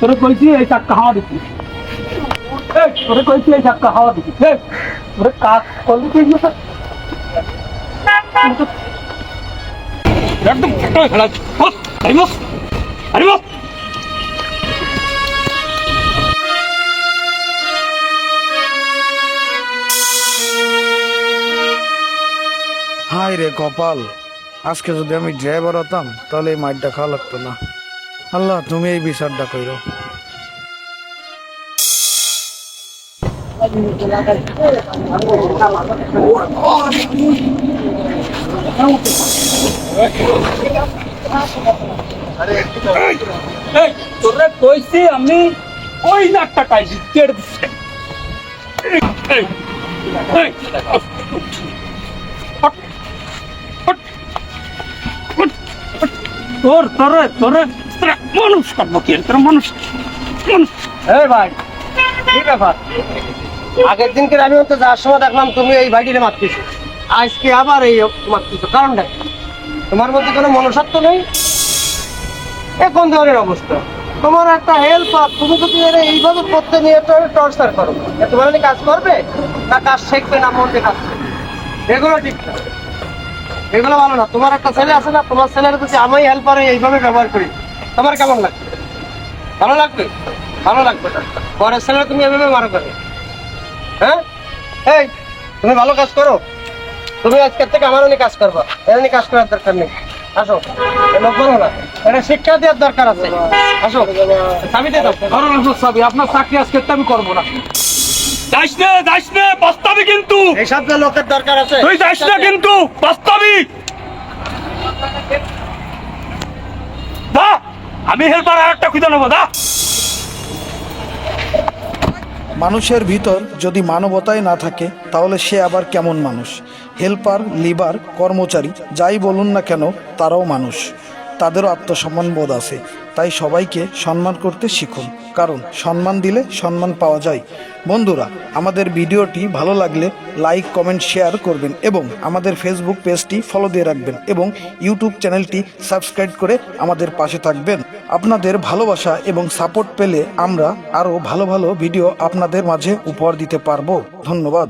তোরে কইছি এই চাক্কা হাওয়া দিচ্ছি, তোরে কইছি এই চাক্কা হাওয়া দিচ্ছি, তোরে কাজ করলি কি একদম খেলা বস আরে বস। হাই রে কপাল, আজকে যদি আমি ড্রাইভার হতাম তাহলে এই মাইরটা খাওয়া লাগতো না। আল্লাহ তুমি এই বিচারটা কইরো। তোরে কইছি আমি ওই লাখটা টাইছি কেড়ে দিচ্ছি। তোর তোরে তোরে মানুষ করবো কি তোর মানুষ এই ভাই কি ব্যাপার? আগের দিনকে আমি তো যাওয়ার সময় দেখলাম তুমি এই ভাইটিরে মারতেছো, আজকে আবার এই মারতেছো, কারণটা কি? তোমার মধ্যে কোনো মনুষ্যত্ব নেই? এ কোন ধরনের অবস্থা? তোমার একটা হেল্প, তুমি যদি এইভাবে করতে নিয়ে টর্চার করো, তোমার কাজ করবে না কাজ শিখবে না মন দিয়ে কাজ করবে? এগুলো ঠিক না, এগুলো ভালো না। তোমার একটা ছেলে আছে না, তোমার ছেলের যদি আমি হেল্পারে এইভাবে ব্যবহার করি তোমার কেমন লাগবে? ভালো লাগবে? ভালো লাগবে না। পরের ছেলে তুমি এভাবে মারো করে? হ্যাঁ, এই তুমি ভালো কাজ করো, তুমি আজকের থেকে আমার অনেক কাজ করবা, এর নিয়ে কাজ করার দরকার নেই। আসো, লোক বলো না, এটা শিক্ষা দেওয়ার দরকার আছে। আসো, চাবি দিয়ে দাও। কারণ চাবি আপনার চাকরি আজকে আমি করবো না। যাইস নে বাস্তবি কিন্তু এইসব যে লোকের দরকার আছে তুই যাইস না কিন্তু বাস্তবি দা, আমি হেল্পার আর একটা খুঁজে নেবো দা। মানুষের ভিতর যদি মানবতাই না থাকে তাহলে সে আবার কেমন মানুষ? হেল্পার, লিভার, কর্মচারী যাই বলুন না কেন তারাও মানুষ, তাদেরও আত্মসম্মান বোধ আছে। তাই সবাইকে সম্মান করতে শিখুন, কারণ সম্মান দিলে সম্মান পাওয়া যায়। বন্ধুরা, আমাদের ভিডিওটি ভালো লাগলে লাইক, কমেন্ট, শেয়ার করবেন এবং আমাদের ফেসবুক পেজটি ফলো দিয়ে রাখবেন এবং ইউটিউব চ্যানেলটি সাবস্ক্রাইব করে আমাদের পাশে থাকবেন। আপনাদের ভালোবাসা এবং সাপোর্ট পেলে আমরা আরও ভালো ভালো ভিডিও আপনাদের মাঝে উপহার দিতে পারবো। ধন্যবাদ।